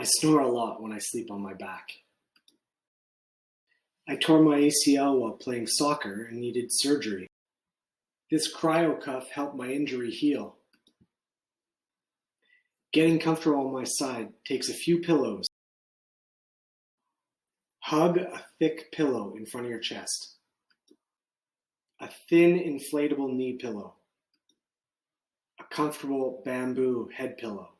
I snore a lot when I sleep on my back. I tore my ACL while playing soccer and needed surgery. This cryo-cuff helped my injury heal. Getting comfortable on my side takes a few pillows. Hug a thick pillow in front of your chest. A thin inflatable knee pillow. A comfortable bamboo head pillow.